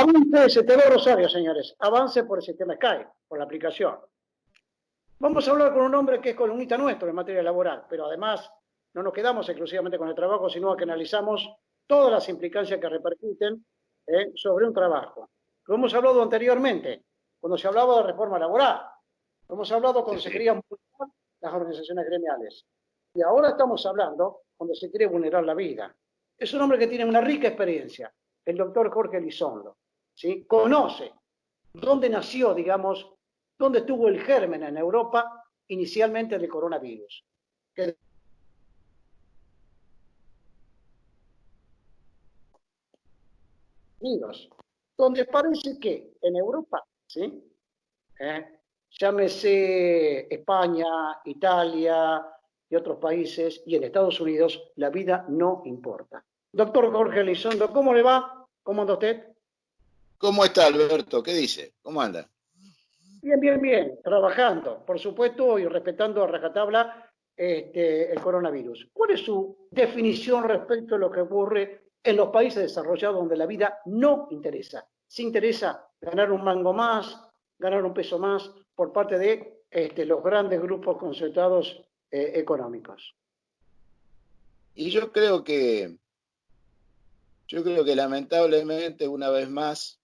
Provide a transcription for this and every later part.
Avance el STB Rosario, señores. Avance por el sistema Skype, por la aplicación. Vamos a hablar con un hombre que es columnista nuestro en materia laboral, pero además no nos quedamos exclusivamente con el trabajo, sino que analizamos todas las implicancias que repercuten sobre un trabajo. Lo hemos hablado anteriormente, cuando se hablaba de reforma laboral. Lo hemos hablado cuando se querían vulnerar las organizaciones gremiales. Y ahora estamos hablando cuando se quiere vulnerar la vida. Es un hombre que tiene una rica experiencia, el doctor Jorge Elizondo. ¿Sí? Conoce dónde nació, digamos, dónde estuvo el germen en Europa inicialmente del coronavirus. Donde parece que en Europa, ¿sí? Llámese España, Italia y otros países, y en Estados Unidos la vida no importa. Doctor Jorge Elizondo, ¿cómo le va? ¿Cómo anda usted? ¿Cómo está, Alberto? ¿Qué dice? ¿Cómo anda? Bien, bien, bien, trabajando, por supuesto, y respetando a rajatabla el coronavirus. ¿Cuál es su definición respecto a lo que ocurre en los países desarrollados donde la vida no interesa? ¿Se interesa ganar un mango más, ganar un peso más por parte de los grandes grupos concentrados económicos? Y yo creo que lamentablemente una vez más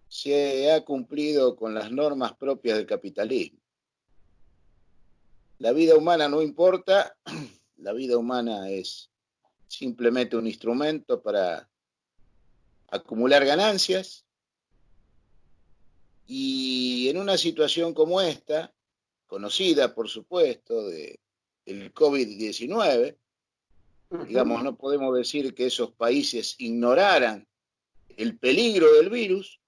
se ha cumplido con las normas propias del capitalismo. La vida humana no importa, la vida humana es simplemente un instrumento para acumular ganancias, y en una situación como esta, conocida por supuesto, del COVID-19, digamos, no podemos decir que esos países ignoraran el peligro del virus,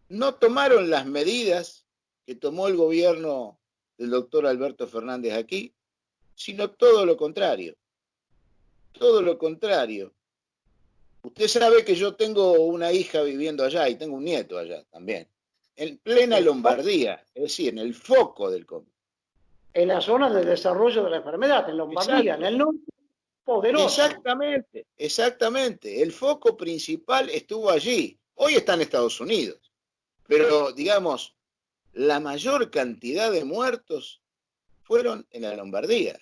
no tomaron las medidas que tomó el gobierno del doctor Alberto Fernández aquí, sino todo lo contrario. Todo lo contrario. Usted sabe que yo tengo una hija viviendo allá y tengo un nieto allá también, en plena Lombardía, es decir, en el foco del COVID. En la zona de desarrollo de la enfermedad, en Lombardía, en el norte, poderoso. Exactamente, exactamente. El foco principal estuvo allí. Hoy está en Estados Unidos. Pero, digamos, la mayor cantidad de muertos fueron en la Lombardía.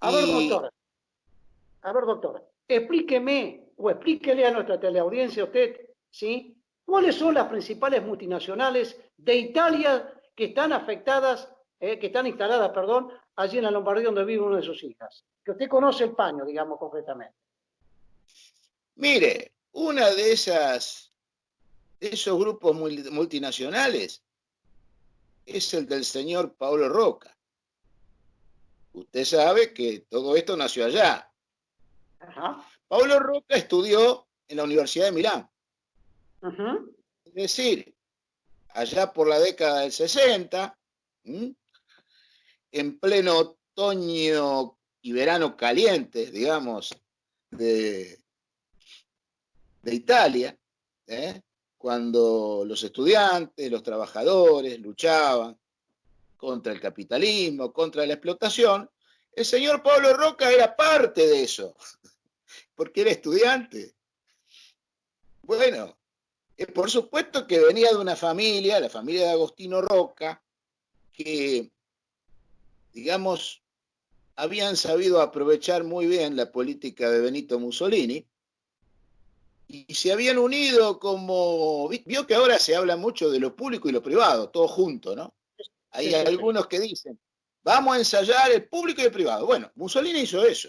A ver, doctor, explíqueme o explíquele a nuestra teleaudiencia usted, ¿sí? ¿Cuáles son las principales multinacionales de Italia que están afectadas, que están instaladas, perdón, allí en la Lombardía donde vive una de sus hijas? Que usted conoce el paño, digamos, concretamente. Mire, una de esos grupos multinacionales es el del señor Paolo Rocca. Usted sabe que todo esto nació allá. Ajá. Paolo Rocca estudió en la Universidad de Milán. Es decir, allá por la década del 60, en pleno otoño y verano calientes, digamos, de Italia, cuando los estudiantes, los trabajadores luchaban contra el capitalismo, contra la explotación, el señor Pablo Rocca era parte de eso, porque era estudiante. Bueno, por supuesto que venía de una familia, la familia de Agostino Rocca, que, digamos, habían sabido aprovechar muy bien la política de Benito Mussolini y se habían unido como... Vio que ahora se habla mucho de lo público y lo privado, todo junto, ¿no? Hay algunos que dicen, vamos a ensayar el público y el privado. Bueno, Mussolini hizo eso.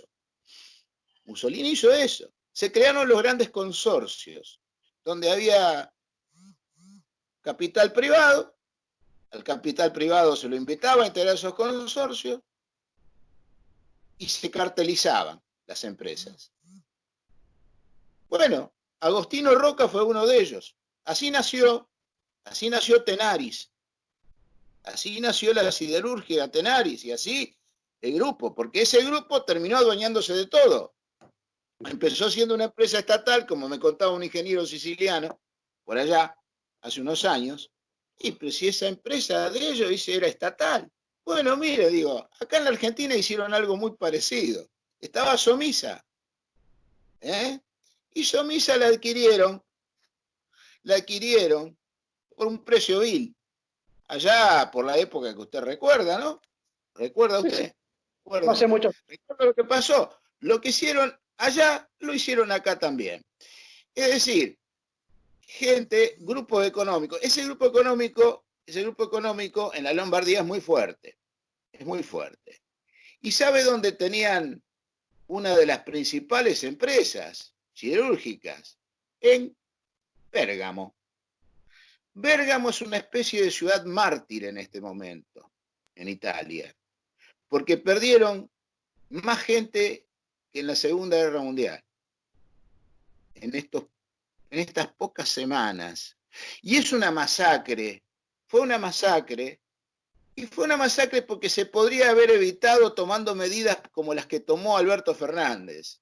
Mussolini hizo eso. Se crearon los grandes consorcios, donde había capital privado, al capital privado se lo invitaba a integrar esos consorcios y se cartelizaban las empresas. Bueno, Agostino Rocca fue uno de ellos. Así nació Tenaris, así nació la siderúrgica Tenaris y así el grupo, porque ese grupo terminó adueñándose de todo. Empezó siendo una empresa estatal, como me contaba un ingeniero siciliano, por allá, hace unos años, y pues si esa empresa de ellos dice era estatal. Bueno, mire, digo, acá en la Argentina hicieron algo muy parecido. Estaba Somisa, Y Somisa la adquirieron por un precio vil. Allá por la época que usted recuerda, ¿no? ¿Recuerda Sí, sí. usted? No hace mucho. ¿Recuerda lo que pasó? Lo que hicieron allá, lo hicieron acá también. Es decir, gente, grupos económicos. Ese grupo económico en la Lombardía es muy fuerte. Es muy fuerte. ¿Y sabe dónde tenían una de las principales empresas siderúrgicas? En Bérgamo. Bérgamo es una especie de ciudad mártir en este momento, en Italia, porque perdieron más gente que en la Segunda Guerra Mundial, en estas pocas semanas. Y es una masacre, fue una masacre, y fue una masacre porque se podría haber evitado tomando medidas como las que tomó Alberto Fernández.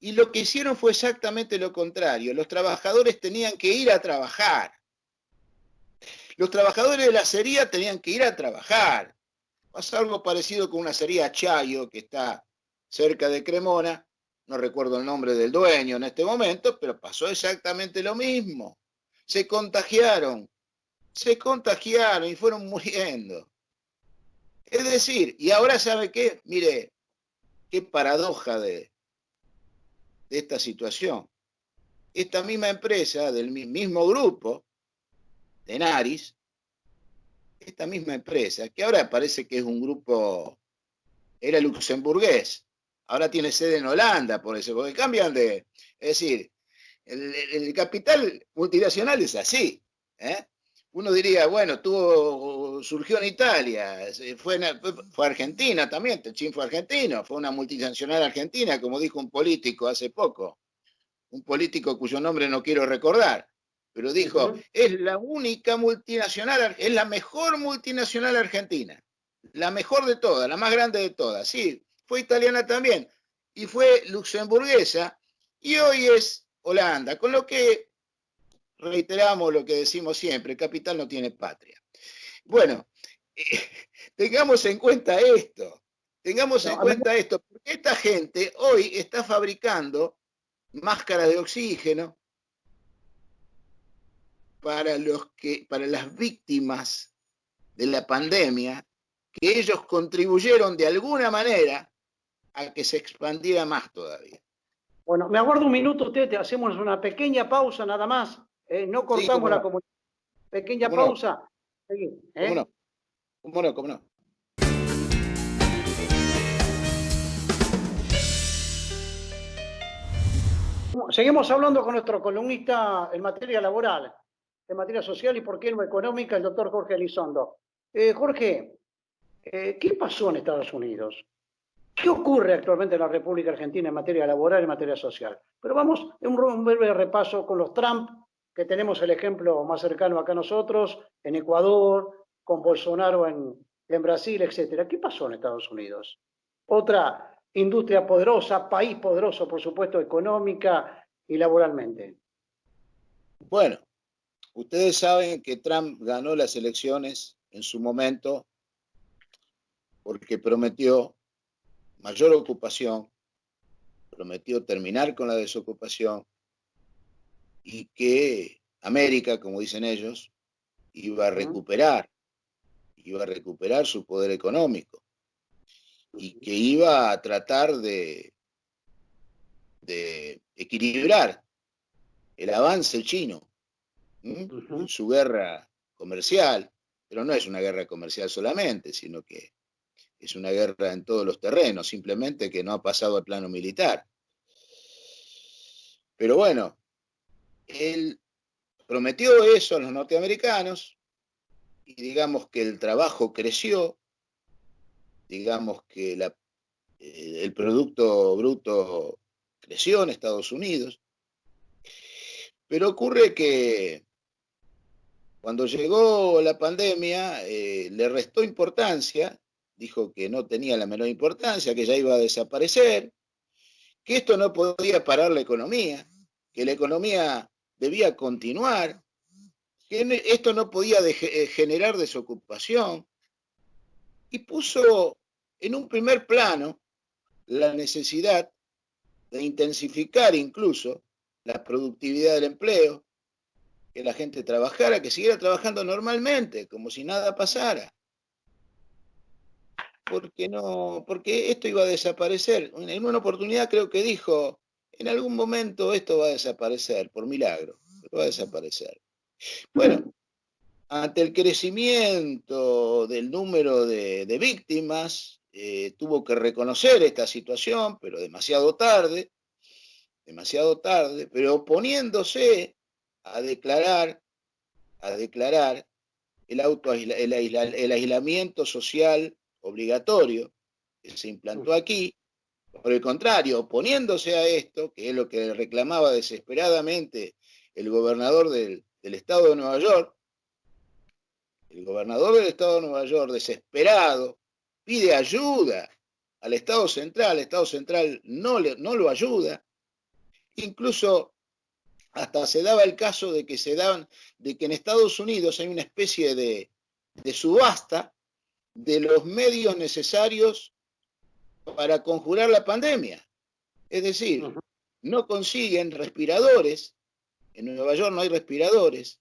Y lo que hicieron fue exactamente lo contrario. Los trabajadores tenían que ir a trabajar. Los trabajadores de la acería tenían que ir a trabajar. Pasa algo parecido con una acería Chayo que está cerca de Cremona. No recuerdo el nombre del dueño en este momento, pero pasó exactamente lo mismo. Se contagiaron y fueron muriendo. Es decir, y ahora ¿sabe qué? Mire, qué paradoja de esta situación. Esta misma empresa del mismo grupo, Tenaris, esta misma empresa, que ahora parece que es un grupo, era luxemburgués, ahora tiene sede en Holanda, por eso, porque cambian de, es decir, el capital multinacional es así, ¿eh? Uno diría, bueno, surgió en Italia, fue Argentina también, Techin fue argentino, fue una multinacional argentina, como dijo un político hace poco, un político cuyo nombre no quiero recordar, pero dijo, es la única multinacional, es la mejor multinacional argentina, la mejor de todas, la más grande de todas, sí, fue italiana también, y fue luxemburguesa, y hoy es Holanda, con lo que reiteramos lo que decimos siempre, el capital no tiene patria. Bueno, tengamos en cuenta esto, porque esta gente hoy está fabricando máscaras de oxígeno para las víctimas de la pandemia, que ellos contribuyeron de alguna manera a que se expandiera más todavía. Bueno, me aguardo un minuto, te hacemos una pequeña pausa nada más. No cortamos la comunicación. Pequeña pausa. Seguimos, ¿Cómo no? ¿Cómo no? ¿Cómo no? Seguimos hablando con nuestro columnista en materia laboral, en materia social y por qué no económica, el doctor Jorge Elizondo. Jorge, ¿qué pasó en Estados Unidos? ¿Qué ocurre actualmente en la República Argentina en materia laboral y en materia social? Pero vamos, un breve repaso con los Trump, que tenemos el ejemplo más cercano acá nosotros, en Ecuador, con Bolsonaro en Brasil, etc. ¿Qué pasó en Estados Unidos? Otra industria poderosa, país poderoso, por supuesto, económica y laboralmente. Bueno, ustedes saben que Trump ganó las elecciones en su momento porque prometió mayor ocupación, prometió terminar con la desocupación y que América, como dicen ellos, iba a recuperar su poder económico y que iba a tratar de equilibrar el avance chino en su guerra comercial, pero no es una guerra comercial solamente, sino que es una guerra en todos los terrenos, simplemente que no ha pasado al plano militar. Pero bueno, él prometió eso a los norteamericanos y digamos que el trabajo creció, digamos que el Producto Bruto creció en Estados Unidos, pero ocurre que cuando llegó la pandemia le restó importancia, dijo que no tenía la menor importancia, que ya iba a desaparecer, que esto no podía parar la economía, que la economía debía continuar, que esto no podía generar desocupación, y puso en un primer plano la necesidad de intensificar incluso la productividad del empleo, que la gente trabajara, que siguiera trabajando normalmente, como si nada pasara. Porque no, porque esto iba a desaparecer. En una oportunidad creo que dijo, en algún momento esto va a desaparecer, por milagro, va a desaparecer. Bueno, ante el crecimiento del número de víctimas, tuvo que reconocer esta situación, pero demasiado tarde, pero oponiéndose a declarar el aislamiento social obligatorio que se implantó aquí. Por el contrario, oponiéndose a esto, que es lo que reclamaba desesperadamente el gobernador del estado de Nueva York, el gobernador del estado de Nueva York, desesperado, pide ayuda al Estado Central, el Estado Central no lo ayuda, incluso hasta se daba el caso de que en Estados Unidos hay una especie de subasta de los medios necesarios para conjurar la pandemia. Es decir, no consiguen respiradores, en Nueva York no hay respiradores,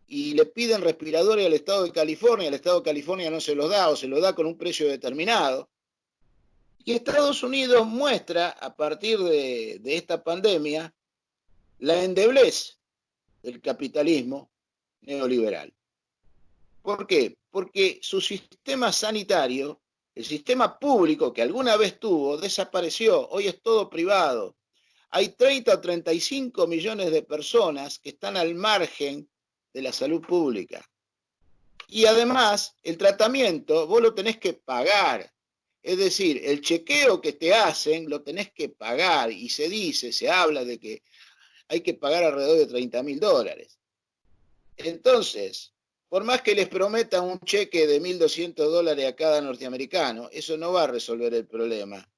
y le piden respiradores al Estado de California, el Estado de California no se los da o se los da con un precio determinado. Y Estados Unidos muestra, a partir de esta pandemia, la endeblez del capitalismo neoliberal. ¿Por qué? Porque su sistema sanitario, el sistema público que alguna vez tuvo, desapareció, hoy es todo privado. Hay 30 o 35 millones de personas que están al margen de la salud pública. Y además, el tratamiento vos lo tenés que pagar. Es decir, el chequeo que te hacen lo tenés que pagar y se habla de que hay que pagar alrededor de $30.000. Entonces, por más que les prometan un cheque de $1.200 a cada norteamericano, eso no va a resolver el problema,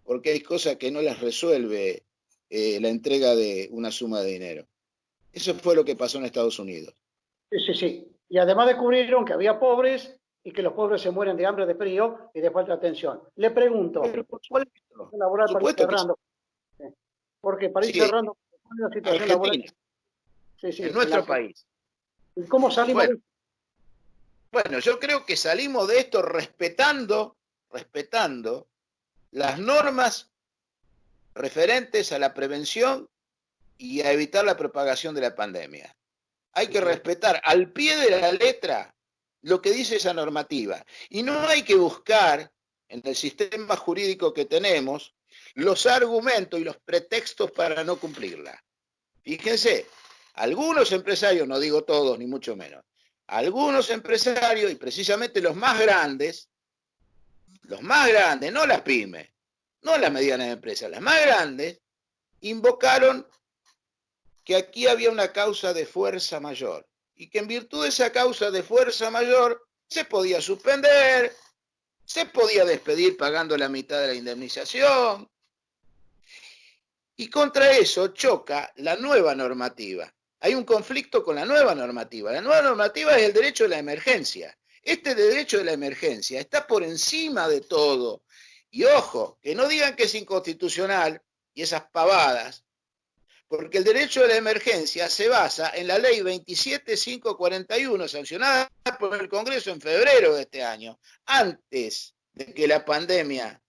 porque hay cosas que no las resuelve la entrega de una suma de dinero. Eso fue lo que pasó en Estados Unidos. Sí. Y además descubrieron que había pobres y que los pobres se mueren de hambre, de frío y de falta de atención. Le pregunto, ¿cuál es la situación laboral para ir cerrando? Porque para ir cerrando, ¿cuál es la situación laboral? En nuestro país. ¿Y cómo salimos de esto? Bueno, yo creo que salimos de esto respetando las normas referentes a la prevención y a evitar la propagación de la pandemia. Hay que respetar al pie de la letra lo que dice esa normativa. Y no hay que buscar en el sistema jurídico que tenemos los argumentos y los pretextos para no cumplirla. Fíjense, algunos empresarios, no digo todos ni mucho menos, algunos empresarios, y precisamente los más grandes, no las pymes, no las medianas empresas, las más grandes, invocaron que aquí había una causa de fuerza mayor y que en virtud de esa causa de fuerza mayor se podía suspender, se podía despedir pagando la mitad de la indemnización. Y contra eso choca la nueva normativa. Hay un conflicto con la nueva normativa. La nueva normativa es el derecho de la emergencia. Este derecho de la emergencia está por encima de todo. Y ojo, que no digan que es inconstitucional y esas pavadas, porque el derecho de la emergencia se basa en la ley 27541, sancionada por el Congreso en febrero de este año, antes de que la pandemia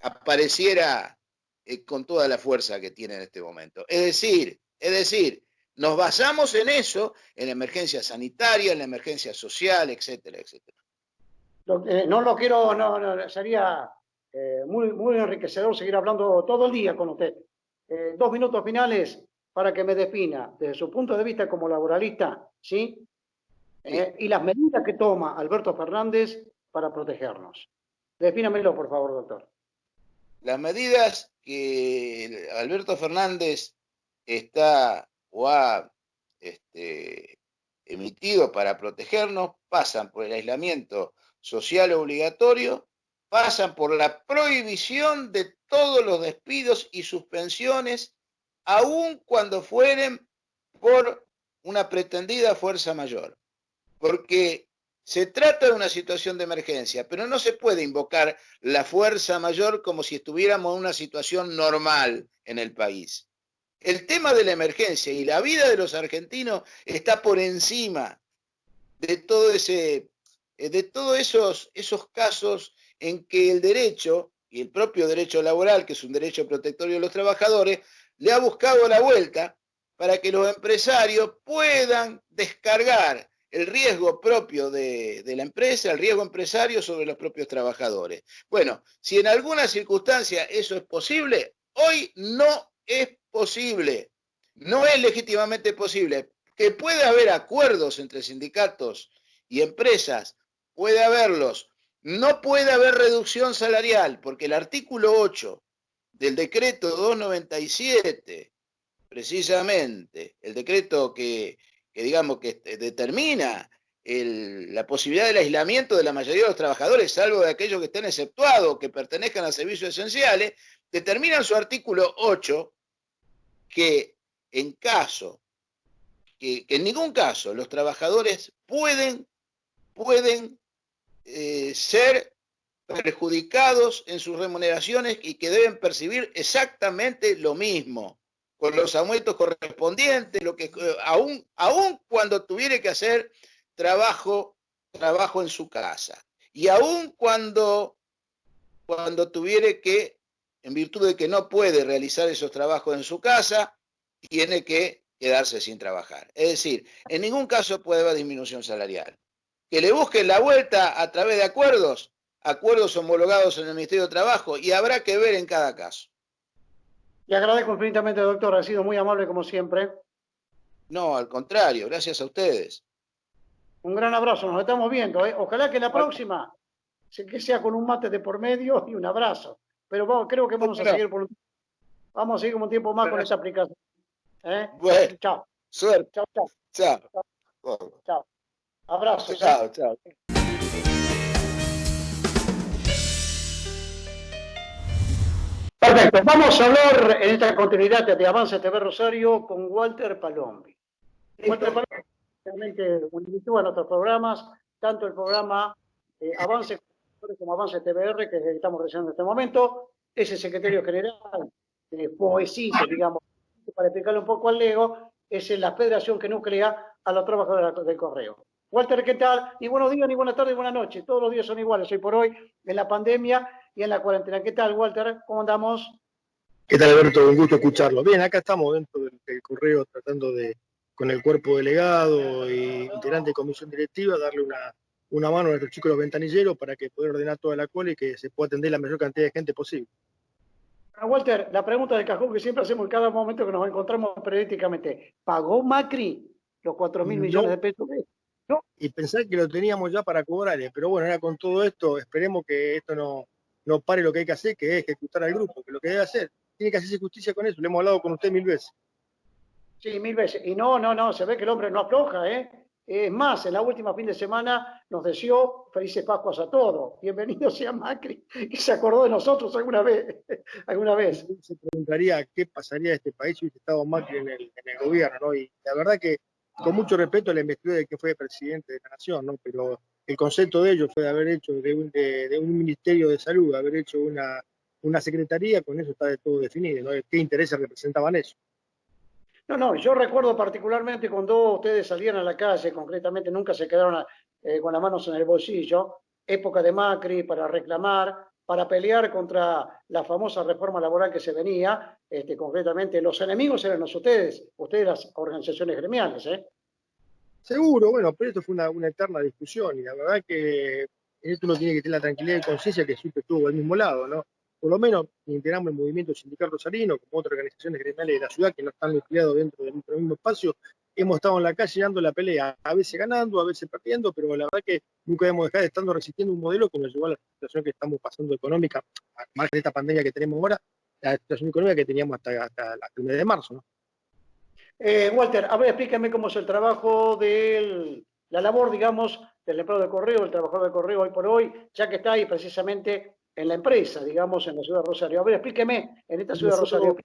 apareciera con toda la fuerza que tiene en este momento. Es decir, nos basamos en eso, en la emergencia sanitaria, en la emergencia social, etcétera, etcétera. No lo quiero, sería muy enriquecedor seguir hablando todo el día con usted. 2 minutos finales para que me defina, desde su punto de vista como laboralista, ¿sí? Y las medidas que toma Alberto Fernández para protegernos. Defínamelo, por favor, doctor. Las medidas que Alberto Fernández está o ha emitido para protegernos pasan por el aislamiento social obligatorio, pasan por la prohibición de todos los despidos y suspensiones, aun cuando fueren por una pretendida fuerza mayor. Porque Se trata de una situación de emergencia, pero no se puede invocar la fuerza mayor como si estuviéramos en una situación normal en el país. El tema de la emergencia y la vida de los argentinos está por encima de todo de todos esos casos en que el derecho, y el propio derecho laboral, que es un derecho protectorio de los trabajadores, le ha buscado la vuelta para que los empresarios puedan descargar el riesgo propio de la empresa, el riesgo empresario sobre los propios trabajadores. Bueno, si en alguna circunstancia eso es posible, hoy no es posible, no es legítimamente posible. Que puede haber acuerdos entre sindicatos y empresas, puede haberlos. No puede haber reducción salarial, porque el artículo 8 del decreto 297, precisamente, el decreto que digamos que determina la posibilidad del aislamiento de la mayoría de los trabajadores, salvo de aquellos que estén exceptuados, que pertenezcan a servicios esenciales, determina en su artículo 8 que que en ningún caso los trabajadores pueden ser perjudicados en sus remuneraciones y que deben percibir exactamente lo mismo, con los aumentos correspondientes, lo que aún cuando tuviera que hacer trabajo en su casa, y aún cuando tuviera que, en virtud de que no puede realizar esos trabajos en su casa, tiene que quedarse sin trabajar. Es decir, en ningún caso puede haber disminución salarial. Que le busquen la vuelta a través de acuerdos homologados en el Ministerio de Trabajo, y habrá que ver en cada caso. Le agradezco infinitamente, doctor, ha sido muy amable como siempre. No, al contrario, gracias a ustedes. Un gran abrazo, nos estamos viendo, ¿eh? Ojalá que la próxima que sea con un mate de por medio y un abrazo. Pero creo que vamos a seguir como un tiempo más con esta aplicación. Bueno, chao. Suerte. Chao, chao. Chao. Chao. Chao. Abrazos. Chao, chao. Perfecto, vamos a hablar en esta continuidad de Avance TV Rosario con Walter Palombi. Walter Palombi realmente unificó a nuestros programas, tanto el programa Avance como Avance TVR, que estamos realizando en este momento, es el secretario general de Poesía, digamos, para explicarle un poco al Lego, es la federación que nuclea a los trabajadores del correo. Walter, ¿qué tal? Ni buenos días, ni buenas tardes, ni buenas noches. Todos los días son iguales hoy por hoy, en la pandemia y en la cuarentena. ¿Qué tal, Walter? ¿Cómo andamos? ¿Qué tal, Alberto? Un gusto escucharlo. Bien, acá estamos dentro del correo tratando de, con el cuerpo delegado y integrante de comisión directiva, darle una mano a nuestros chicos los ventanilleros para que puedan ordenar toda la cola y que se pueda atender la mayor cantidad de gente posible. Walter, la pregunta del cajón que siempre hacemos en cada momento que nos encontramos periodísticamente. ¿Pagó Macri los 4.000 millones de pesos? No, y pensar que lo teníamos ya para cobrarle, pero bueno, ahora con todo esto, esperemos que esto no pare lo que hay que hacer, que es ejecutar al grupo, que lo que debe hacer, tiene que hacerse justicia con eso, lo hemos hablado con usted 1000 veces. Sí, 1000 veces. Y no, se ve que el hombre no afloja, ¿eh? Es más, en la última fin de semana nos deseó felices Pascuas a todos. Bienvenido sea Macri, que se acordó de nosotros alguna vez. Se preguntaría qué pasaría a este país si hubiese estado Macri en el gobierno, ¿no? Y la verdad que, con mucho respeto, la investidura de que fue presidente de la nación, ¿no? Pero el concepto de ellos fue de haber hecho de un ministerio de salud, de haber hecho una secretaría, con eso está de todo definido, ¿no? ¿Qué intereses representaban eso? No, yo recuerdo particularmente cuando ustedes salían a la calle, concretamente nunca se quedaron con las manos en el bolsillo, época de Macri, para reclamar, para pelear contra la famosa reforma laboral que se venía, concretamente los enemigos eran ustedes las organizaciones gremiales, ¿eh? Seguro, bueno, pero esto fue una eterna discusión y la verdad que en esto uno tiene que tener la tranquilidad y conciencia que siempre estuvo al mismo lado, ¿no? Por lo menos integramos el movimiento sindical rosarino, como otras organizaciones gremiales de la ciudad que no están nucleados dentro del mismo espacio, hemos estado en la calle dando la pelea, a veces ganando, a veces perdiendo, pero la verdad que nunca hemos dejado de estar resistiendo un modelo que nos llevó a la situación que estamos pasando económica, al margen de esta pandemia que tenemos ahora, la situación económica que teníamos hasta el mes de marzo, ¿no? Walter, a ver, explícame cómo es el trabajo de la labor, digamos, del empleado de correo, el trabajador de correo hoy por hoy, ya que está ahí precisamente en la empresa, digamos, en la ciudad de Rosario. A ver, explíqueme, en esta ciudad de Rosario.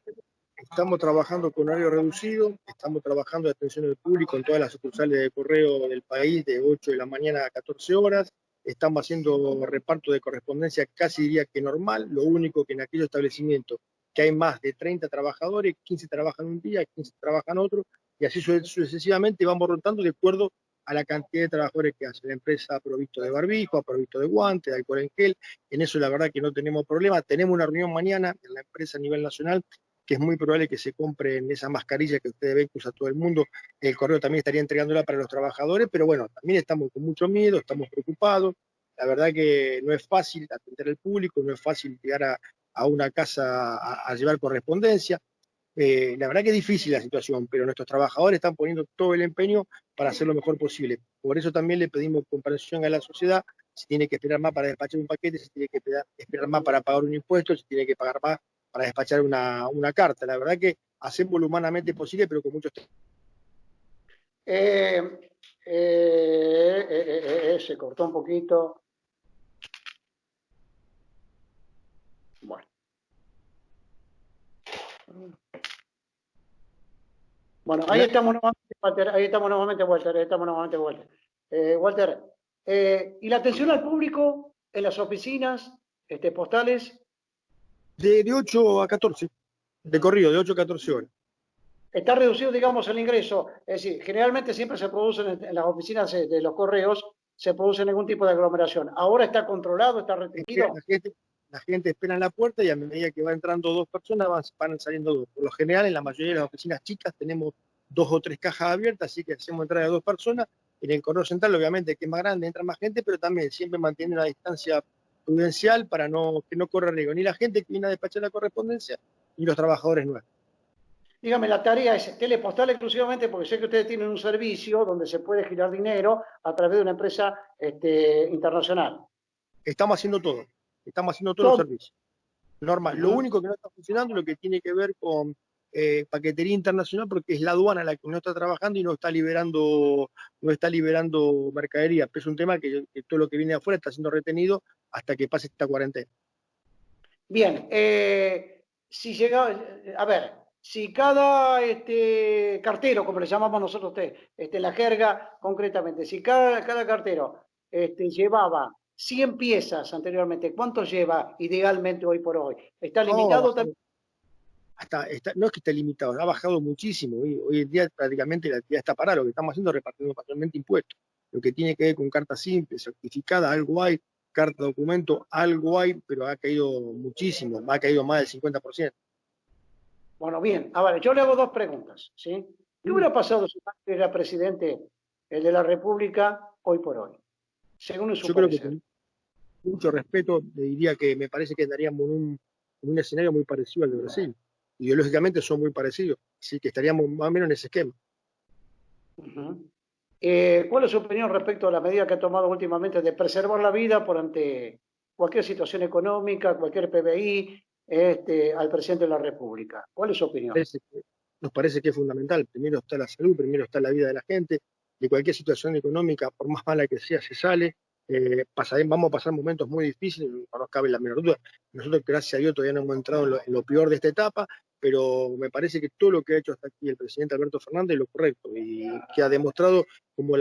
Estamos trabajando con horario reducido, estamos trabajando de atención al público en todas las sucursales de correo del país de 8 de la mañana a 14 horas. Estamos haciendo reparto de correspondencia casi diría que normal, lo único que en aquellos establecimientos que hay más de 30 trabajadores, 15 trabajan un día, 15 trabajan otro, y así sucesivamente vamos rotando de acuerdo a la cantidad de trabajadores que hace. La empresa ha provisto de barbijo, ha provisto de guantes, de alcohol en gel, en eso la verdad que no tenemos problema. Tenemos una reunión mañana en la empresa a nivel nacional, que es muy probable que se compren esas mascarillas que ustedes ven que usa todo el mundo. El correo también estaría entregándola para los trabajadores, pero bueno, también estamos con mucho miedo, estamos preocupados. La verdad que no es fácil atender al público, no es fácil llegar a una casa a llevar correspondencia. La verdad que es difícil la situación, pero nuestros trabajadores están poniendo todo el empeño para hacer lo mejor posible. Por eso también le pedimos comprensión a la sociedad, si tiene que esperar más para despachar un paquete, si tiene que esperar más para pagar un impuesto, si tiene que pagar más para despachar una carta. La verdad que hacemos lo humanamente posible, pero con muchos... Se cortó un poquito. Bueno. Bueno, ahí estamos nuevamente, Walter. Ahí estamos nuevamente, Walter. Walter, ¿y la atención al público en las oficinas postales? De 8 a 14, de corrido, de 8 a 14 horas. Está reducido, digamos, el ingreso. Es decir, generalmente siempre se producen en las oficinas de los correos, se produce algún tipo de aglomeración. ¿Ahora está controlado, está restringido? La gente espera en la puerta y a medida que va entrando dos personas van saliendo dos. Por lo general, en la mayoría de las oficinas chicas tenemos 2 o 3 cajas abiertas, así que hacemos entrar a 2 personas. En el correo central, obviamente, que es más grande, entra más gente, pero también siempre mantiene una distancia prudencial para que no corra riesgo ni la gente que viene a despachar la correspondencia ni los trabajadores nuestros. Dígame, la tarea es telepostal exclusivamente porque sé que ustedes tienen un servicio donde se puede girar dinero a través de una empresa internacional. Estamos haciendo todo los servicios. Normal. Lo único que no está funcionando es lo que tiene que ver con paquetería internacional, porque es la aduana la que no está trabajando y no está liberando mercadería. Pero es un tema que todo lo que viene de afuera está siendo retenido hasta que pase esta cuarentena. Bien, si llega, a ver, si cada cartero, como le llamamos nosotros en la jerga concretamente, si cada cartero llevaba 100 piezas anteriormente, ¿cuánto lleva idealmente hoy por hoy? ¿Está limitado también? No es que esté limitado, ha bajado muchísimo. Hoy en día prácticamente la actividad está parada. Lo que estamos haciendo es repartiendo parcialmente impuestos. Lo que tiene que ver con carta simple, certificada, algo hay, carta documento, algo hay, pero ha caído muchísimo, ha caído más del 50%. Bueno, bien, a ver, yo le hago 2 preguntas, ¿sí? ¿Qué hubiera pasado si Macri era presidente de la República hoy por hoy? Según su parecer. Creo que con mucho respeto le diría que me parece que andaríamos en un escenario muy parecido al de Brasil. Ideológicamente son muy parecidos, así que estaríamos más o menos en ese esquema. ¿Cuál es su opinión respecto a la medida que ha tomado últimamente de preservar la vida por ante cualquier situación económica, cualquier PBI, al presidente de la República? ¿Cuál es su opinión? Nos parece que es fundamental. Primero está la salud, primero está la vida de la gente. De cualquier situación económica, por más mala que sea, se sale. Vamos a pasar momentos muy difíciles, no nos cabe la menor duda. Nosotros, gracias a Dios, todavía no hemos entrado en lo peor de esta etapa, pero me parece que todo lo que ha hecho hasta aquí el presidente Alberto Fernández es lo correcto y que ha demostrado cómo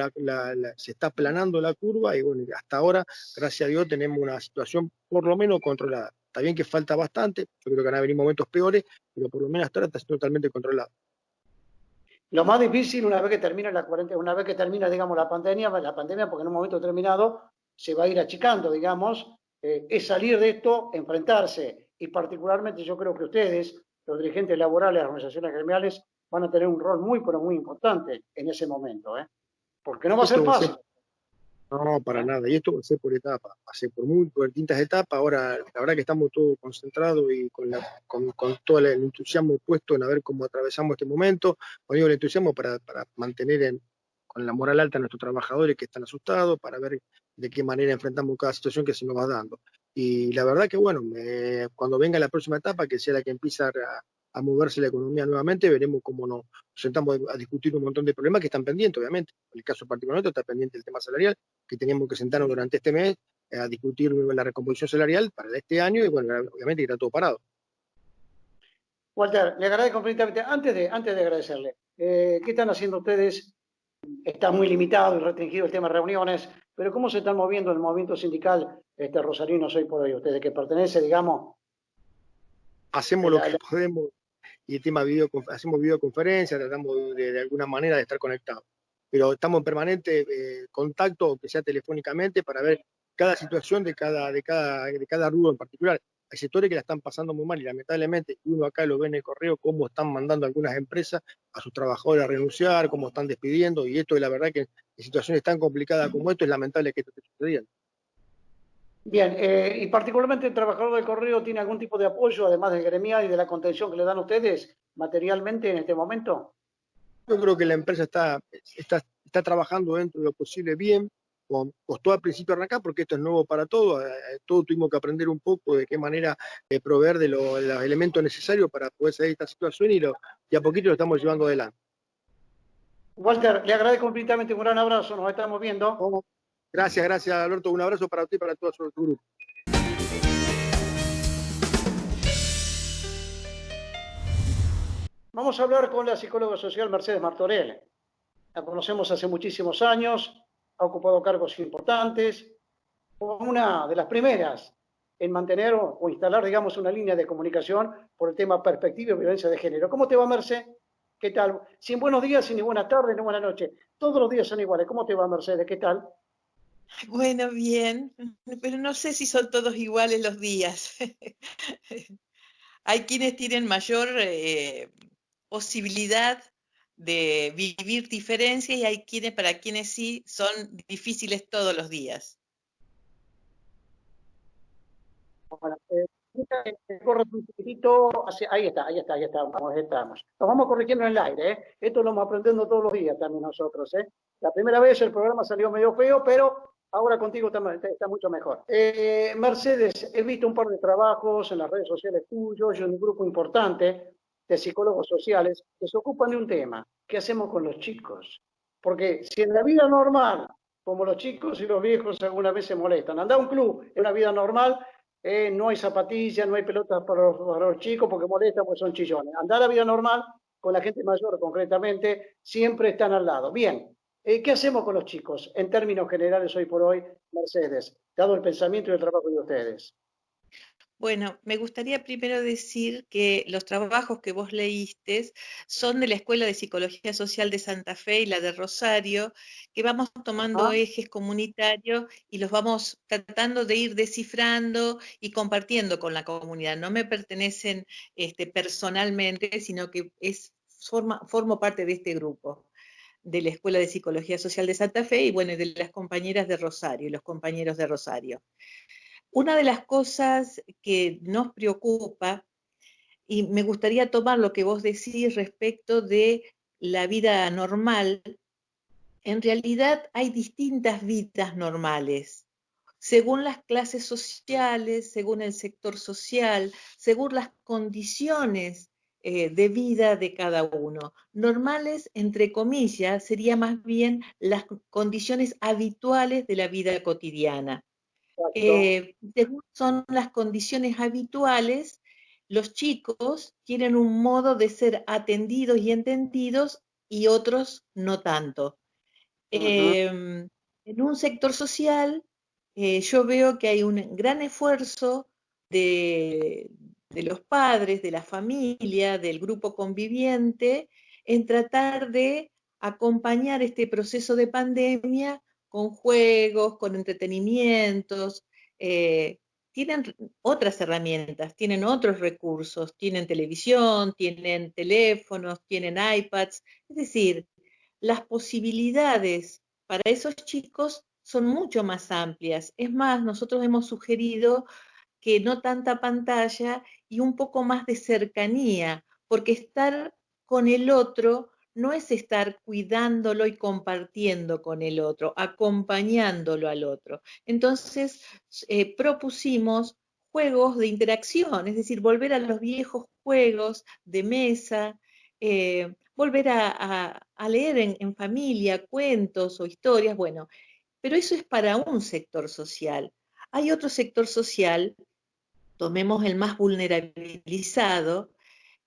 se está aplanando la curva y bueno, hasta ahora, gracias a Dios, tenemos una situación por lo menos controlada. Está bien que falta bastante, yo creo que van a venir momentos peores, pero por lo menos hasta ahora está totalmente controlado. Lo más difícil una vez que termina la cuarentena, una vez que termina, digamos, la pandemia, porque en un momento determinado se va a ir achicando, digamos, es salir de esto, enfrentarse, y particularmente yo creo que ustedes, los dirigentes laborales, las organizaciones gremiales, van a tener un rol muy, pero muy importante en ese momento, porque no va a ser fácil. No, para nada, y esto va a ser por etapas, va a ser por distintas etapas. Ahora, la verdad que estamos todos concentrados y con todo el entusiasmo puesto en a ver cómo atravesamos este momento. Digo, el entusiasmo para mantener con la moral alta a nuestros trabajadores que están asustados, para ver de qué manera enfrentamos cada situación que se nos va dando. Y la verdad que, bueno, cuando venga la próxima etapa, que sea la que empieza a moverse la economía nuevamente, veremos cómo nos sentamos a discutir un montón de problemas que están pendientes, obviamente. En el caso particular está pendiente el tema salarial, que tenemos que sentarnos durante este mes a discutir la recomposición salarial para este año y, bueno, obviamente está todo parado. Walter, le agradezco infinitamente. Antes de agradecerle, ¿qué están haciendo ustedes? Está muy limitado y restringido el tema de reuniones, pero ¿cómo se están moviendo el movimiento sindical rosarino hoy por hoy? Ustedes que pertenece, digamos, Hacemos lo que podemos y el tema hacemos videoconferencias, tratamos de alguna manera de estar conectados. Pero estamos en permanente contacto, aunque sea telefónicamente, para ver cada situación de cada rubro en particular. Hay sectores que la están pasando muy mal y lamentablemente uno acá lo ve en el correo cómo están mandando algunas empresas a sus trabajadores a renunciar, cómo están despidiendo, y esto la verdad que en situaciones tan complicadas como esto es lamentable que esto esté sucediendo. bien, y particularmente el trabajador del correo tiene algún tipo de apoyo, además del gremial y de la contención que le dan ustedes materialmente en este momento. Yo creo que la empresa está trabajando dentro de lo posible bien. Costó al principio arrancar porque esto es nuevo para todos. Todos tuvimos que aprender un poco de qué manera proveer de los elementos necesarios para poder salir de esta situación y a poquito lo estamos llevando adelante. Walter, le agradezco infinitamente, un gran abrazo, nos estamos viendo. Gracias, Alberto. Un abrazo para usted y para todo su grupo. Vamos a hablar con la psicóloga social Mercedes Martorell. La conocemos hace muchísimos años, ha ocupado cargos importantes, fue una de las primeras en mantener o instalar, digamos, una línea de comunicación por el tema perspectiva y violencia de género. ¿Cómo te va, Mercedes? ¿Qué tal? Sin buenos días, ni buenas tardes, ni buenas noches. Todos los días son iguales. ¿Cómo te va, Mercedes? ¿Qué tal? Bueno, bien, pero no sé si son todos iguales los días. Hay quienes tienen mayor posibilidad de vivir diferencias y hay quienes para quienes sí son difíciles todos los días. Bueno, corre un poquitito, ahí está, vamos, estamos. Nos vamos corrigiendo en el aire, ¿eh? Esto lo vamos aprendiendo todos los días también nosotros, ¿eh? La primera vez el programa salió medio feo, pero ahora contigo está mucho mejor. Mercedes, he visto un par de trabajos en las redes sociales tuyos y un grupo importante de psicólogos sociales que se ocupan de un tema. ¿Qué hacemos con los chicos? Porque si en la vida normal, como los chicos y los viejos alguna vez se molestan, anda a un club en una vida normal, no hay zapatillas, no hay pelotas para los chicos porque molestan, pues son chillones. Andar a la vida normal, con la gente mayor concretamente, siempre están al lado. Bien, ¿qué hacemos con los chicos en términos generales hoy por hoy, Mercedes, dado el pensamiento y el trabajo de ustedes? Bueno, me gustaría primero decir que los trabajos que vos leíste son de la Escuela de Psicología Social de Santa Fe y la de Rosario, que vamos tomando ejes comunitarios y los vamos tratando de ir descifrando y compartiendo con la comunidad. No me pertenecen personalmente, sino que formo parte de este grupo de la Escuela de Psicología Social de Santa Fe y bueno, de las compañeras de Rosario y los compañeros de Rosario. Una de las cosas que nos preocupa, y me gustaría tomar lo que vos decís respecto de la vida normal, en realidad hay distintas vidas normales, según las clases sociales, según el sector social, según las condiciones de vida de cada uno. Normales, entre comillas, sería más bien las condiciones habituales de la vida cotidiana. Según son las condiciones habituales, los chicos tienen un modo de ser atendidos y entendidos y otros no tanto. En un sector social, yo veo que hay un gran esfuerzo de los padres, de la familia, del grupo conviviente, en tratar de acompañar este proceso de pandemia con juegos, con entretenimientos. Tienen otras herramientas, tienen otros recursos, tienen televisión, tienen teléfonos, tienen iPads, es decir, las posibilidades para esos chicos son mucho más amplias. Es más, nosotros hemos sugerido que no tanta pantalla y un poco más de cercanía, porque estar con el otro no es estar cuidándolo y compartiendo con el otro, acompañándolo al otro. Entonces, propusimos juegos de interacción, es decir, volver a los viejos juegos de mesa, volver a leer en familia cuentos o historias, bueno, pero eso es para un sector social. Hay otro sector social, tomemos el más vulnerabilizado,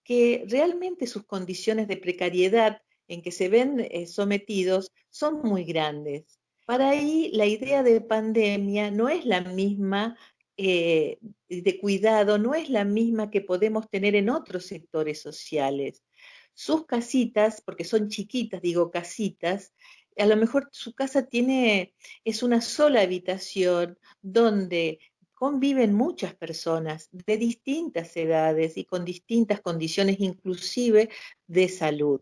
que realmente sus condiciones de precariedad en que se ven sometidos son muy grandes. Para ahí la idea de pandemia no es la misma, de cuidado, no es la misma que podemos tener en otros sectores sociales. Sus casitas, porque son chiquitas, digo casitas, a lo mejor su casa es una sola habitación donde conviven muchas personas de distintas edades y con distintas condiciones, inclusive de salud.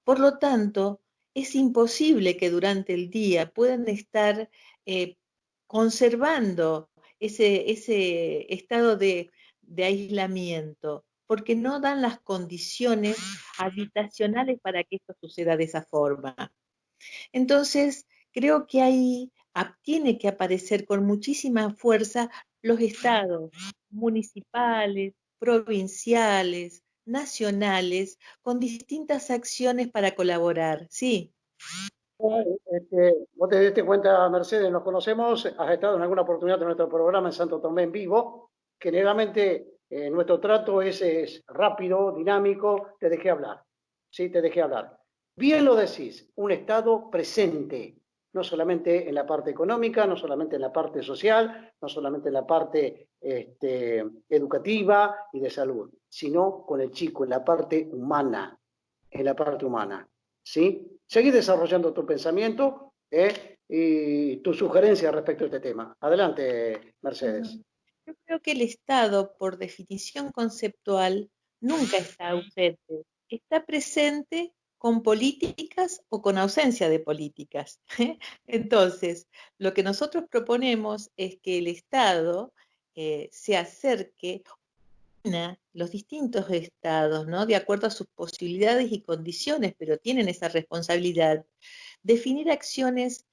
Por lo tanto, es imposible que durante el día puedan estar eh, conservando ese estado de aislamiento, porque no dan las condiciones habitacionales para que esto suceda de esa forma. Entonces, creo que ahí tiene que aparecer con muchísima fuerza los estados municipales, provinciales, nacionales, con distintas acciones para colaborar, ¿sí? Vos te diste cuenta, Mercedes, nos conocemos, has estado en alguna oportunidad en nuestro programa en Santo Tomé en vivo. Generalmente nuestro trato es rápido, dinámico, te dejé hablar. Sí, te dejé hablar. Bien lo decís, un Estado presente, no solamente en la parte económica, no solamente en la parte social, no solamente en la parte educativa y de salud, sino con el chico, en la parte humana, en la parte humana. ¿Sí? Seguí desarrollando tu pensamiento y tu sugerencia respecto a este tema. Adelante, Mercedes. Yo creo que el Estado, por definición conceptual, nunca está ausente. Está presente con políticas o con ausencia de políticas. Entonces, lo que nosotros proponemos es que el Estado se acerque a los distintos estados, ¿no? De acuerdo a sus posibilidades y condiciones, pero tienen esa responsabilidad, definir acciones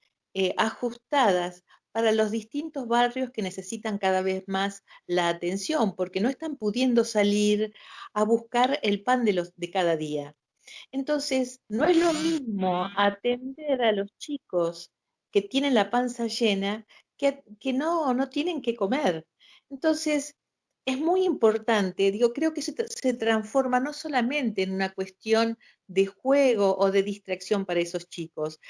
ajustadas para los distintos barrios que necesitan cada vez más la atención, porque no están pudiendo salir a buscar el pan de cada día. Entonces, no es lo mismo atender a los chicos que tienen la panza llena que no tienen que comer. Entonces, es muy importante, digo, creo que se transforma no solamente en una cuestión de juego o de distracción para esos chicos.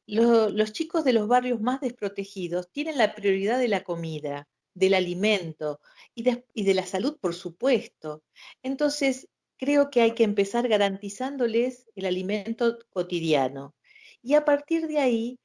Los chicos de los barrios más desprotegidos tienen la prioridad de la comida, del alimento y de la salud, por supuesto. Entonces, creo que hay que empezar garantizándoles el alimento cotidiano. Y a partir de ahí,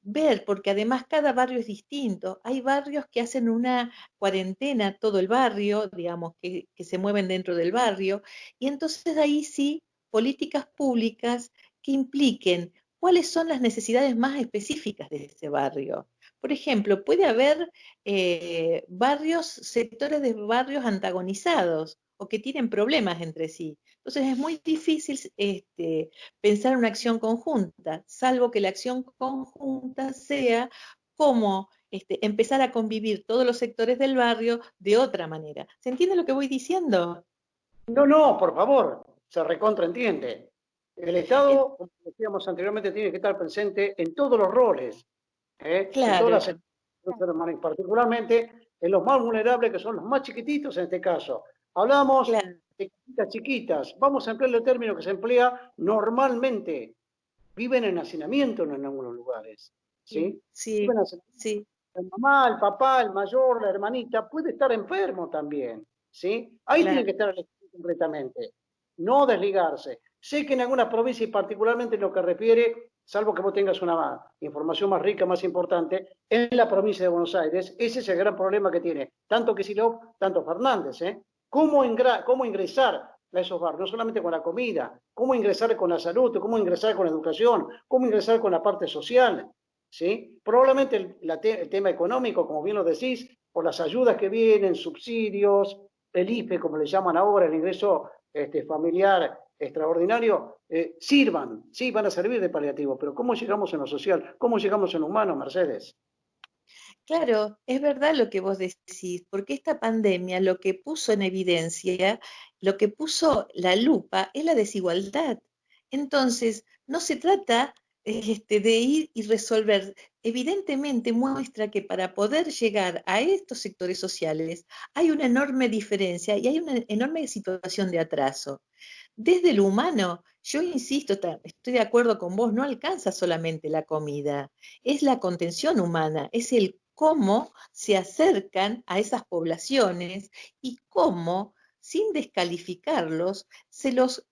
ver, porque además cada barrio es distinto. Hay barrios que hacen una cuarentena, todo el barrio, digamos, que se mueven dentro del barrio. Y entonces ahí sí, políticas públicas que impliquen cuáles son las necesidades más específicas de ese barrio. Por ejemplo, puede haber sectores de barrios antagonizados o que tienen problemas entre sí. Entonces es muy difícil pensar una acción conjunta, salvo que la acción conjunta sea cómo empezar a convivir todos los sectores del barrio de otra manera. ¿Se entiende lo que voy diciendo? No, no, por favor, se recontraentiende. El Estado, como decíamos anteriormente, tiene que estar presente en todos los roles, en todas las Claro, particularmente en los más vulnerables, que son los más chiquititos en este caso. Hablamos claro. de casitas chiquitas, vamos a emplear el término que se emplea normalmente. Viven en hacinamiento en algunos lugares, ¿sí? Sí, Viven en hacinamiento. sí, La mamá, el papá, el mayor, la hermanita, puede estar enfermo también, ¿sí? Ahí tiene claro. que estar el Estado completamente, no desligarse. Sé que en algunas provincias, y particularmente en lo que refiere, salvo que vos tengas una información más rica, más importante, en la provincia de Buenos Aires, ese es el gran problema que tiene, tanto Kicillof, tanto Fernández, ¿eh? ¿Cómo ingresar a esos barrios? No solamente con la comida, cómo ingresar con la salud, cómo ingresar con la educación, cómo ingresar con la parte social, ¿sí? Probablemente el tema económico, como bien lo decís, por las ayudas que vienen, subsidios, el IFE, como le llaman ahora, el ingreso familiar extraordinario, sirvan, sí, van a servir de paliativo, pero ¿cómo llegamos en lo social? ¿Cómo llegamos en lo humano, Mercedes? Claro, es verdad lo que vos decís, porque esta pandemia lo que puso en evidencia, lo que puso la lupa es la desigualdad. Entonces, no se trata de ir y resolver. Evidentemente muestra que para poder llegar a estos sectores sociales hay una enorme diferencia y hay una enorme situación de atraso. Desde lo humano, yo insisto, estoy de acuerdo con vos, no alcanza solamente la comida, es la contención humana, es el cómo se acercan a esas poblaciones y cómo, sin descalificarlos, se los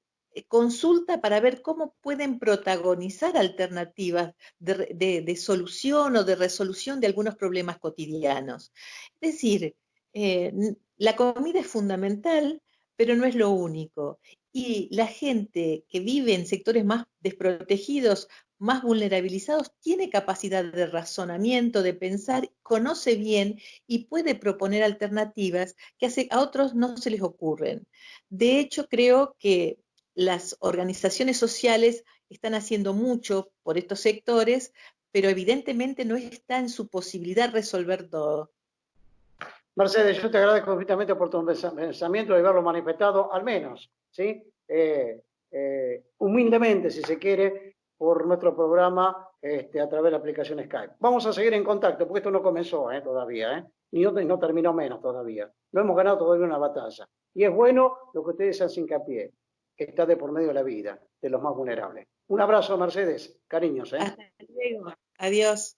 consulta para ver cómo pueden protagonizar alternativas de solución o de resolución de algunos problemas cotidianos. Es decir, la comida es fundamental, pero no es lo único. Y la gente que vive en sectores más desprotegidos, más vulnerabilizados, tiene capacidad de razonamiento, de pensar, conoce bien y puede proponer alternativas que a otros no se les ocurren. De hecho, creo que las organizaciones sociales están haciendo mucho por estos sectores, pero evidentemente no está en su posibilidad resolver todo. Mercedes, yo te agradezco infinitamente por tu pensamiento de haberlo manifestado, al menos, ¿sí? Humildemente, si se quiere, por nuestro programa a través de la aplicación Skype. Vamos a seguir en contacto, porque esto no comenzó todavía, y no terminó menos todavía. No hemos ganado todavía una batalla. Y es bueno lo que ustedes hacen hincapié, que está de por medio de la vida, de los más vulnerables. Un abrazo, Mercedes. Cariños. Hasta luego. Adiós.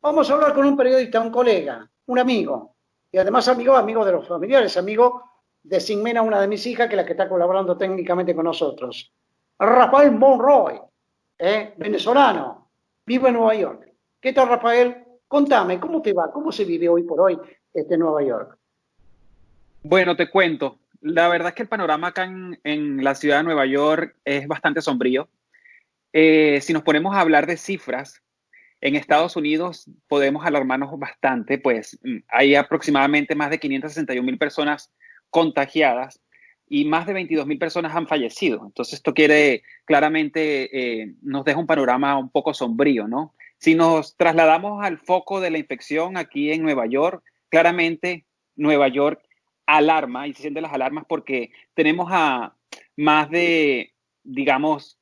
Vamos a hablar con un periodista, un colega, un amigo, y además amigo de los familiares, amigo de Ximena, una de mis hijas, que es la que está colaborando técnicamente con nosotros. Rafael Monroy, venezolano, vive en Nueva York. ¿Qué tal, Rafael? Contame, ¿cómo te va? ¿Cómo se vive hoy por hoy en Nueva York? Bueno, te cuento. La verdad es que el panorama acá en la ciudad de Nueva York es bastante sombrío. Si nos ponemos a hablar de cifras, en Estados Unidos podemos alarmarnos bastante, pues hay aproximadamente más de 561,000 personas contagiadas y más de 22,000 personas han fallecido. Entonces esto claramente nos deja un panorama un poco sombrío, ¿no? Si nos trasladamos al foco de la infección aquí en Nueva York, claramente Nueva York alarma y se sienten las alarmas porque tenemos a más de, digamos,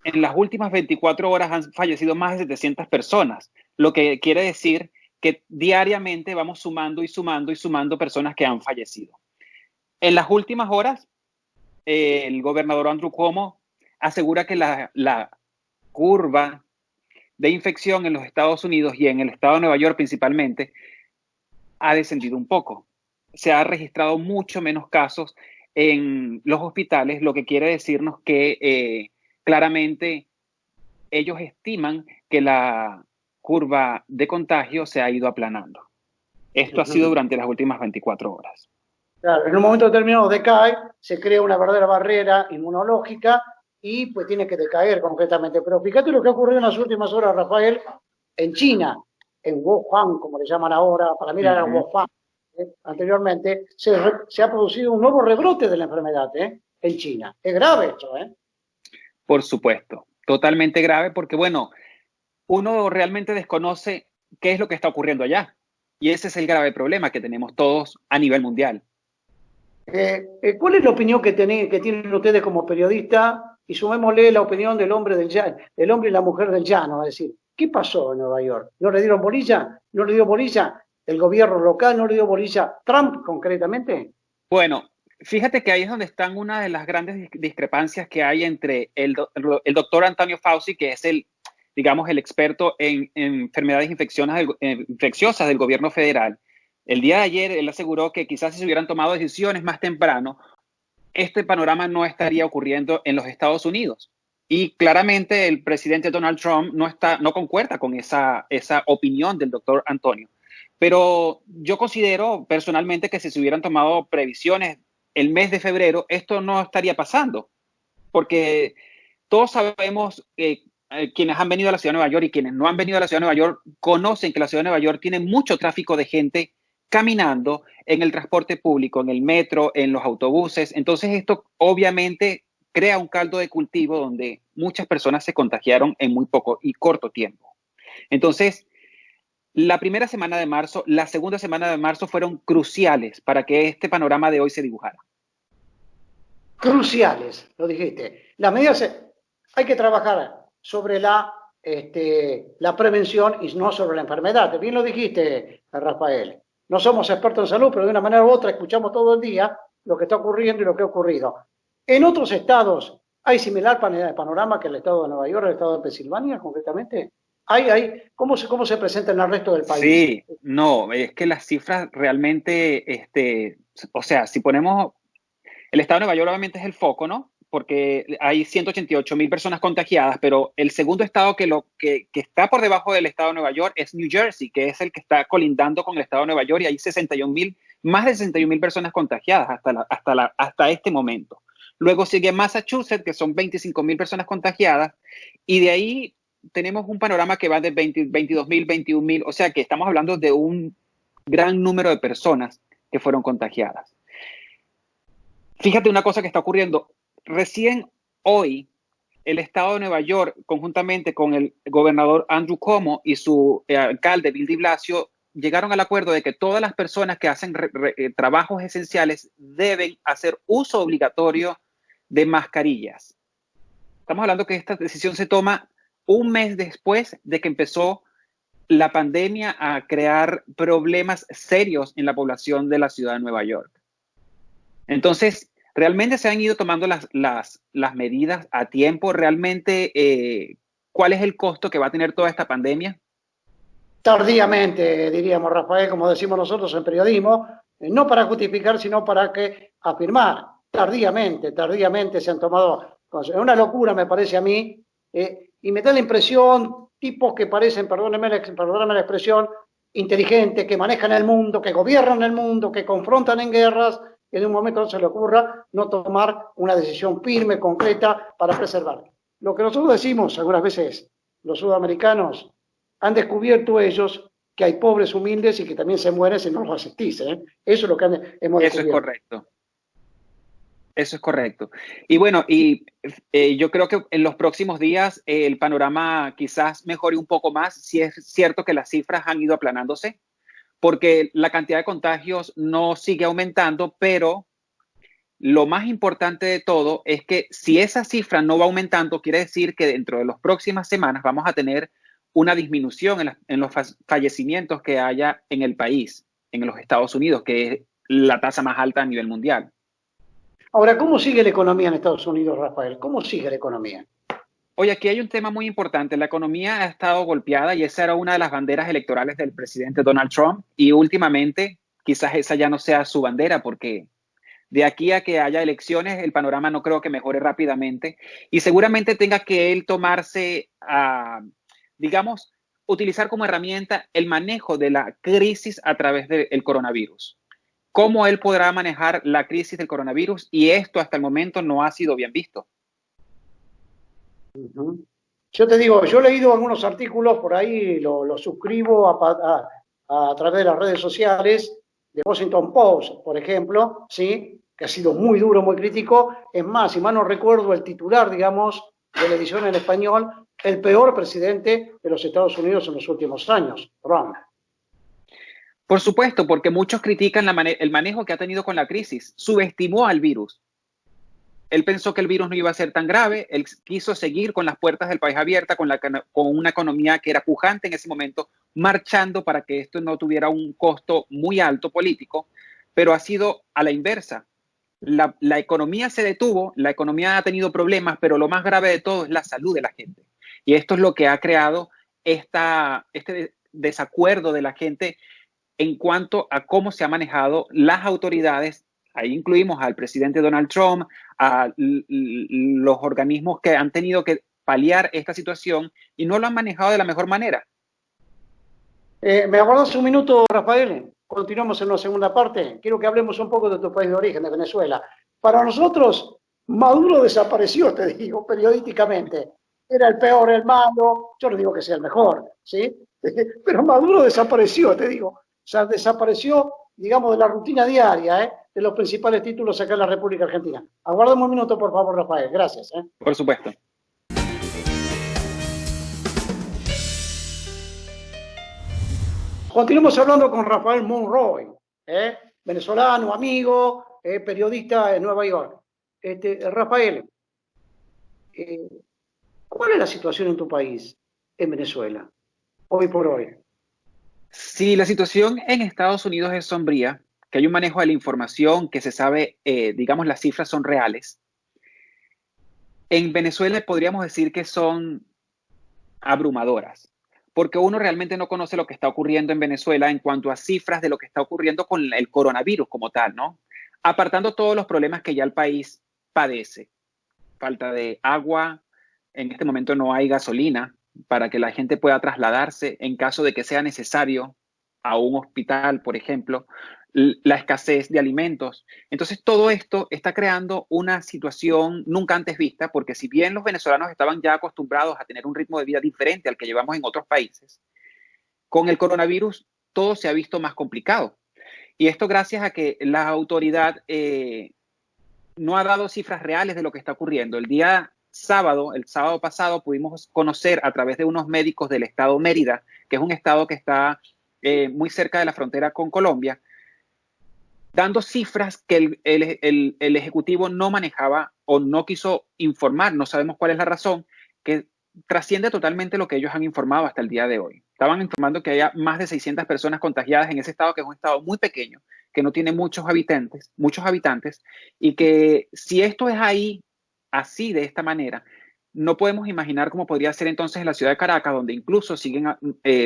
en las últimas 24 horas han fallecido más de 700 personas, lo que quiere decir que diariamente vamos sumando y sumando y sumando personas que han fallecido. En las últimas horas, el gobernador Andrew Cuomo asegura que la curva de infección en los Estados Unidos y en el estado de Nueva York principalmente ha descendido un poco. Se ha registrado mucho menos casos en los hospitales, lo que quiere decirnos que claramente ellos estiman que la curva de contagio se ha ido aplanando. Esto ha sido durante las últimas 24 horas. Claro, en un momento determinado decae, se crea una verdadera barrera inmunológica y pues tiene que decaer concretamente. Pero fíjate lo que ha ocurrido en las últimas horas, Rafael, en China, en Wuhan, como le llaman ahora, para mí era Wuhan, anteriormente, se ha producido un nuevo rebrote de la enfermedad en China. Es grave esto, Por supuesto, totalmente grave porque, bueno, uno realmente desconoce qué es lo que está ocurriendo allá. Y ese es el grave problema que tenemos todos a nivel mundial. ¿Cuál es la opinión que tienen ustedes como periodistas? Y sumémosle la opinión del hombre y la mujer del llano, es decir, ¿qué pasó en Nueva York? ¿No le dieron bolilla? ¿No le dio bolilla el gobierno local? ¿No le dio bolilla Trump concretamente? Bueno, fíjate que ahí es donde están una de las grandes discrepancias que hay entre el doctor Antonio Fauci, que es el experto en enfermedades infecciosas del gobierno federal. El día de ayer él aseguró que quizás si se hubieran tomado decisiones más temprano, este panorama no estaría ocurriendo en los Estados Unidos. Y claramente el presidente Donald Trump no concuerda con esa opinión del doctor Antonio. Pero yo considero personalmente que si se hubieran tomado previsiones el mes de febrero, esto no estaría pasando. Porque todos sabemos que quienes han venido a la ciudad de Nueva York y quienes no han venido a la ciudad de Nueva York conocen que la ciudad de Nueva York tiene mucho tráfico de gente caminando en el transporte público, en el metro, en los autobuses. Entonces esto obviamente crea un caldo de cultivo donde muchas personas se contagiaron en muy poco y corto tiempo. Entonces, la primera semana de marzo, la segunda semana de marzo fueron cruciales para que este panorama de hoy se dibujara. cruciales, lo dijiste. Las medidas, hay que trabajar sobre la prevención y no sobre la enfermedad. Bien lo dijiste, Rafael. No somos expertos en salud, pero de una manera u otra escuchamos todo el día lo que está ocurriendo y lo que ha ocurrido. En otros estados, ¿hay similar panorama que el estado de Nueva York, el estado de Pensilvania, concretamente? ¿Cómo se presenta en el resto del país? Sí, no, es que las cifras realmente, o sea, si ponemos, el estado de Nueva York obviamente es el foco, ¿no? Porque hay 188,000 personas contagiadas, pero el segundo estado que está por debajo del estado de Nueva York es New Jersey, que es el que está colindando con el estado de Nueva York, y hay más de 61,000 personas contagiadas hasta este momento. Luego sigue Massachusetts, que son 25,000 personas contagiadas, y de ahí tenemos un panorama que va de 22,000, 21,000, o sea que estamos hablando de un gran número de personas que fueron contagiadas. Fíjate una cosa que está ocurriendo. Recién hoy, el estado de Nueva York, conjuntamente con el gobernador Andrew Cuomo y su alcalde Bill de Blasio, llegaron al acuerdo de que todas las personas que hacen trabajos esenciales deben hacer uso obligatorio de mascarillas. Estamos hablando que esta decisión se toma un mes después de que empezó la pandemia a crear problemas serios en la población de la ciudad de Nueva York. Entonces, realmente se han ido tomando las medidas a tiempo. Realmente, ¿cuál es el costo que va a tener toda esta pandemia? Tardíamente, diríamos, Rafael, como decimos nosotros en periodismo, no para justificar, sino para afirmar. Tardíamente se han tomado cosas. Es una locura, me parece a mí, y me da la impresión, tipos que parecen, perdónenme la expresión, inteligentes, que manejan el mundo, que gobiernan el mundo, que confrontan en guerras, que en un momento no se le ocurra no tomar una decisión firme, concreta, para preservar. Lo que nosotros decimos algunas veces, los sudamericanos han descubierto ellos que hay pobres humildes y que también se mueren si no los asistís. Eso es lo que hemos descubierto. Eso es correcto. Eso es correcto. Y bueno, yo creo que en los próximos días el panorama quizás mejore un poco más, si es cierto que las cifras han ido aplanándose, porque la cantidad de contagios no sigue aumentando, pero lo más importante de todo es que si esa cifra no va aumentando, quiere decir que dentro de las próximas semanas vamos a tener una disminución en los fallecimientos que haya en el país, en los Estados Unidos, que es la tasa más alta a nivel mundial. Ahora, ¿cómo sigue la economía en Estados Unidos, Rafael? ¿Cómo sigue la economía? Oye, aquí hay un tema muy importante. La economía ha estado golpeada y esa era una de las banderas electorales del presidente Donald Trump. Y últimamente, quizás esa ya no sea su bandera, porque de aquí a que haya elecciones, el panorama no creo que mejore rápidamente. Y seguramente tenga que él tomarse, digamos, utilizar como herramienta el manejo de la crisis a través del coronavirus. ¿Cómo él podrá manejar la crisis del coronavirus? Y esto hasta el momento no ha sido bien visto. Yo te digo, yo he leído algunos artículos por ahí, lo suscribo a través de las redes sociales, de Washington Post, por ejemplo, ¿sí? Que ha sido muy duro, muy crítico. Es más, si mal no recuerdo, el titular, digamos, de la edición en español, el peor presidente de los Estados Unidos en los últimos años, Trump. Por supuesto, porque muchos critican el manejo que ha tenido con la crisis. Subestimó al virus. Él pensó que el virus no iba a ser tan grave. Él quiso seguir con las puertas del país abiertas, con una economía que era pujante en ese momento, marchando para que esto no tuviera un costo muy alto político, pero ha sido a la inversa. La economía se detuvo, la economía ha tenido problemas, pero lo más grave de todo es la salud de la gente. Y esto es lo que ha creado este desacuerdo de la gente en cuanto a cómo se han manejado las autoridades. Ahí incluimos al presidente Donald Trump, a los organismos que han tenido que paliar esta situación y no lo han manejado de la mejor manera. ¿Me aguardas un minuto, Rafael? Continuamos en una segunda parte. Quiero que hablemos un poco de tu país de origen, de Venezuela. Para nosotros, Maduro desapareció, te digo, periodísticamente. Era el peor, el malo. Yo no digo que sea el mejor, ¿sí? Pero Maduro desapareció, te digo. O sea, desapareció, digamos, de la rutina diaria, de los principales títulos acá en la República Argentina. Aguardemos un minuto, por favor, Rafael. Gracias. Por supuesto. Continuamos hablando con Rafael Monroy, venezolano, amigo, periodista en Nueva York. Rafael, ¿cuál es la situación en tu país, en Venezuela, hoy por hoy? Si la situación en Estados Unidos es sombría, que hay un manejo de la información, que se sabe, digamos, las cifras son reales, en Venezuela podríamos decir que son abrumadoras, porque uno realmente no conoce lo que está ocurriendo en Venezuela en cuanto a cifras de lo que está ocurriendo con el coronavirus como tal, ¿no? Apartando todos los problemas que ya el país padece. Falta de agua, en este momento no hay gasolina para que la gente pueda trasladarse en caso de que sea necesario a un hospital, por ejemplo, la escasez de alimentos. Entonces, todo esto está creando una situación nunca antes vista, porque si bien los venezolanos estaban ya acostumbrados a tener un ritmo de vida diferente al que llevamos en otros países, con el coronavirus todo se ha visto más complicado. Y esto gracias a que la autoridad no ha dado cifras reales de lo que está ocurriendo. El sábado pasado, pudimos conocer a través de unos médicos del estado Mérida, que es un estado que está muy cerca de la frontera con Colombia, dando cifras que el Ejecutivo no manejaba o no quiso informar, no sabemos cuál es la razón, que trasciende totalmente lo que ellos han informado hasta el día de hoy. Estaban informando que haya más de 600 personas contagiadas en ese estado, que es un estado muy pequeño, que no tiene muchos habitantes, y que si esto es ahí, así, de esta manera, no podemos imaginar cómo podría ser entonces en la ciudad de Caracas, donde incluso siguen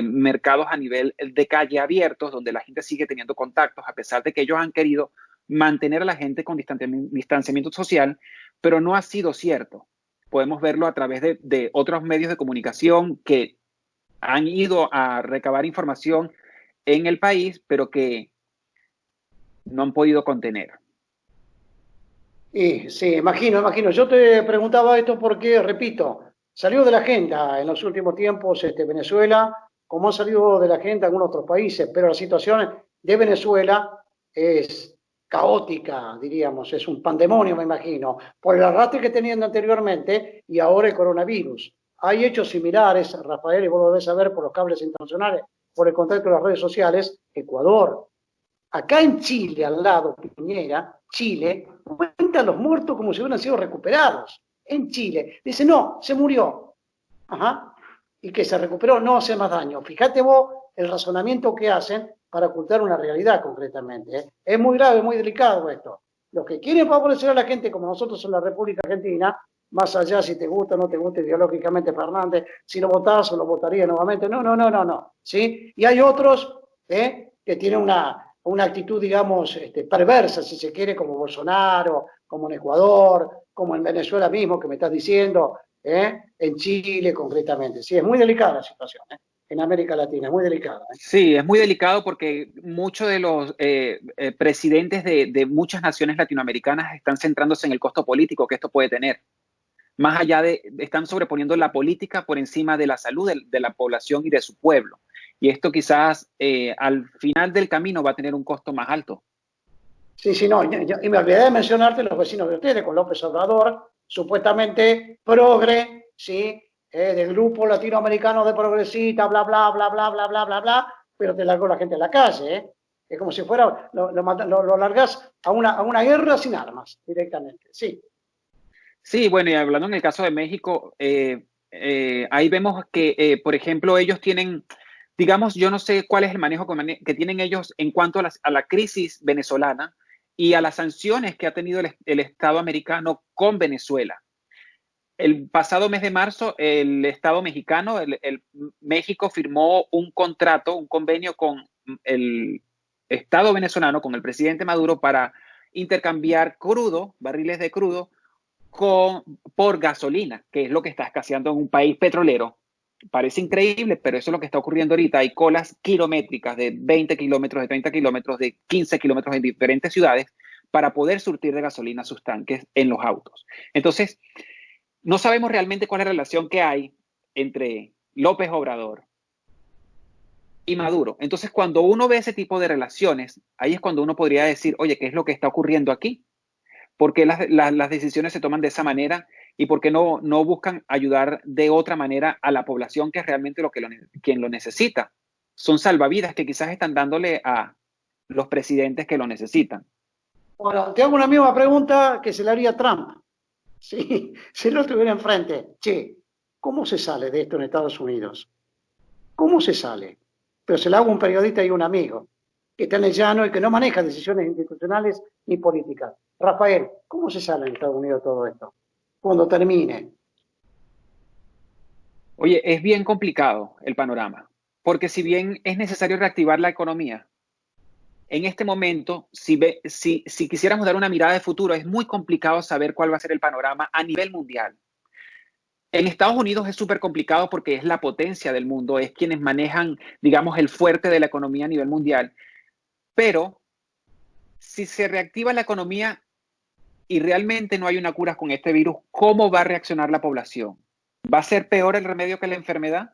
mercados a nivel de calle abiertos, donde la gente sigue teniendo contactos, a pesar de que ellos han querido mantener a la gente con distanciamiento social, pero no ha sido cierto. Podemos verlo a través de otros medios de comunicación que han ido a recabar información en el país, pero que no han podido contener. Y sí, imagino. Yo te preguntaba esto porque, repito, salió de la agenda en los últimos tiempos Venezuela, como ha salido de la agenda algunos otros países, pero la situación de Venezuela es caótica, diríamos, es un pandemonio, me imagino, por el arrastre que tenían anteriormente y ahora el coronavirus. Hay hechos similares, Rafael, y vos lo debes saber por los cables internacionales, por el contacto de las redes sociales, Ecuador. Acá en Chile, al lado, Piñera, Chile, cuentan los muertos como si hubieran sido recuperados. En Chile. Dice, no, se murió. Ajá. Y que se recuperó, no hace más daño. Fíjate vos el razonamiento que hacen para ocultar una realidad concretamente. Es muy grave, muy delicado esto. Los que quieren favorecer a la gente, como nosotros en la República Argentina, más allá si te gusta o no te gusta ideológicamente Fernández, si lo votás o lo votaría nuevamente, no. ¿Sí? Y hay otros que tienen una actitud, digamos, perversa, si se quiere, como Bolsonaro, como en Ecuador, como en Venezuela mismo, que me estás diciendo, en Chile concretamente. Sí, es muy delicada la situación, en América Latina, es muy delicada. Sí, es muy delicado porque muchos de los presidentes de muchas naciones latinoamericanas están centrándose en el costo político que esto puede tener. Más allá están sobreponiendo la política por encima de la salud de la población y de su pueblo. Y esto quizás al final del camino va a tener un costo más alto. Sí, no, y me olvidé de mencionarte los vecinos de ustedes, con López Obrador, supuestamente progre, ¿sí? Del grupo latinoamericano de progresistas, bla, bla, pero te largó la gente en la calle, Es como si fuera, lo largas a una guerra sin armas, directamente, sí. Sí, bueno, y hablando en el caso de México, ahí vemos que, por ejemplo, ellos tienen, digamos, yo no sé cuál es el manejo que tienen ellos en cuanto a la crisis venezolana y a las sanciones que ha tenido el Estado americano con Venezuela. El pasado mes de marzo, el Estado mexicano, México firmó un contrato, un convenio con el Estado venezolano, con el presidente Maduro, para intercambiar crudo, barriles de crudo, por gasolina, que es lo que está escaseando en un país petrolero. Parece increíble, pero eso es lo que está ocurriendo ahorita. Hay colas kilométricas de 20 kilómetros, de 30 kilómetros, de 15 kilómetros en diferentes ciudades para poder surtir de gasolina sus tanques en los autos. Entonces, no sabemos realmente cuál es la relación que hay entre López Obrador y Maduro. Entonces, cuando uno ve ese tipo de relaciones, ahí es cuando uno podría decir, oye, ¿qué es lo que está ocurriendo aquí? ¿Por qué las decisiones se toman de esa manera? ¿Y por qué no buscan ayudar de otra manera a la población que es realmente quien lo necesita? Son salvavidas que quizás están dándole a los presidentes que lo necesitan. Ahora, te hago una misma pregunta que se le haría a Trump. Sí, si lo estuviera enfrente, che, ¿cómo se sale de esto en Estados Unidos? ¿Cómo se sale? Pero se le hago a un periodista y un amigo, que está en el llano y que no maneja decisiones institucionales ni políticas. Rafael, ¿cómo se sale en Estados Unidos todo esto? Cuando termine. Oye, es bien complicado el panorama, porque si bien es necesario reactivar la economía, en este momento, si quisiéramos dar una mirada de futuro, es muy complicado saber cuál va a ser el panorama a nivel mundial. En Estados Unidos es súper complicado porque es la potencia del mundo, es quienes manejan, digamos, el fuerte de la economía a nivel mundial. Pero si se reactiva la economía y realmente no hay una cura con este virus, ¿cómo va a reaccionar la población? ¿Va a ser peor el remedio que la enfermedad?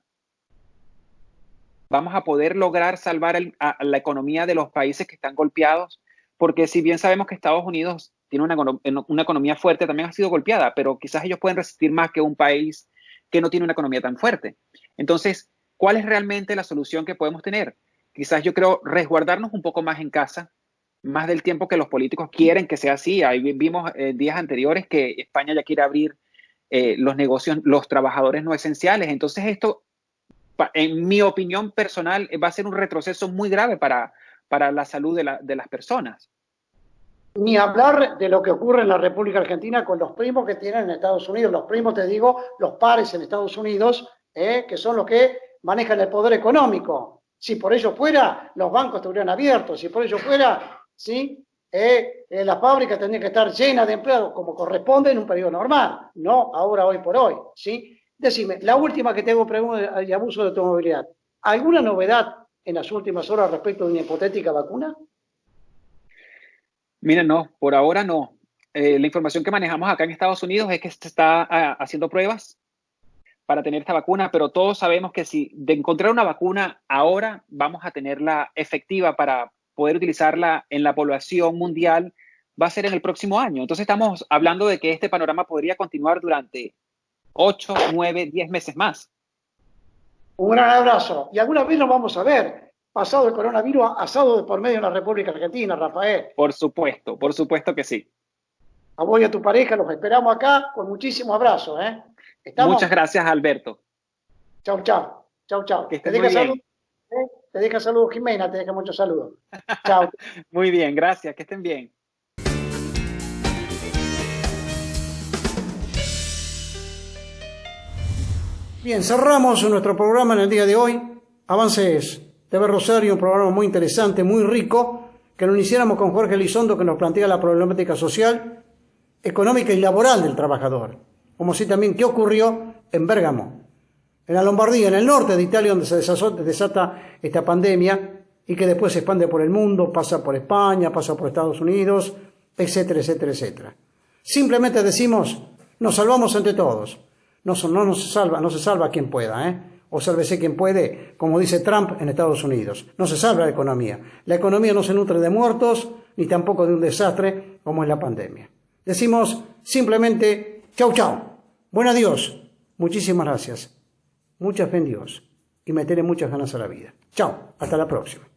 ¿Vamos a poder lograr salvar a la economía de los países que están golpeados? Porque si bien sabemos que Estados Unidos tiene una economía fuerte, también ha sido golpeada, pero quizás ellos pueden resistir más que un país que no tiene una economía tan fuerte. Entonces, ¿cuál es realmente la solución que podemos tener? Quizás yo creo resguardarnos un poco más en casa, más del tiempo que los políticos quieren que sea así. Ahí vimos días anteriores que España ya quiere abrir los negocios, los trabajadores no esenciales. Entonces esto, en mi opinión personal, va a ser un retroceso muy grave para la salud de las personas. Ni hablar de lo que ocurre en la República Argentina con los primos que tienen en Estados Unidos. Los primos, te digo, los pares en Estados Unidos, que son los que manejan el poder económico. Si por ello fuera, los bancos estuvieran abiertos. Si por ello fuera, ¿sí? Las fábricas tendrían que estar llenas de empleados como corresponde en un periodo normal, no ahora, hoy por hoy, ¿sí? Decime, la última que tengo pregunta y abuso de automovilidad. ¿Alguna novedad en las últimas horas respecto de una hipotética vacuna? Miren, no, por ahora no. La información que manejamos acá en Estados Unidos es que se está haciendo pruebas para tener esta vacuna, pero todos sabemos que si de encontrar una vacuna ahora vamos a tenerla efectiva para poder utilizarla en la población mundial, va a ser en el próximo año. Entonces estamos hablando de que este panorama podría continuar durante 8, 9, 10 meses más. Un gran abrazo. Y alguna vez nos vamos a ver. Pasado el coronavirus, asado de por medio en la República Argentina, Rafael. Por supuesto que sí. A vos y a tu pareja los esperamos acá con muchísimos abrazos. ¿Estamos? Muchas gracias, Alberto. Chau, chau. Chau, chau. Que estés muy bien. Salud, te deja saludos Jimena, te deja muchos saludos. Chau. Muy bien, gracias. Que estén bien. Bien, cerramos nuestro programa en el día de hoy. Avances TV Rosario, un programa muy interesante, muy rico, que lo iniciáramos con Jorge Elizondo, que nos plantea la problemática social, económica y laboral del trabajador. Como si también qué ocurrió en Bérgamo, en la Lombardía, en el norte de Italia, donde se desata esta pandemia y que después se expande por el mundo, pasa por España, pasa por Estados Unidos, etcétera, etcétera, etcétera. Simplemente decimos, nos salvamos entre todos. No se salva quien pueda, o sálvese quien puede, como dice Trump en Estados Unidos. No se salva la economía. La economía no se nutre de muertos, ni tampoco de un desastre como es la pandemia. Decimos simplemente, chau, chau. Buen adiós. Muchísimas gracias. Mucha fe en Dios. Y meterle muchas ganas a la vida. Chau. Hasta la próxima.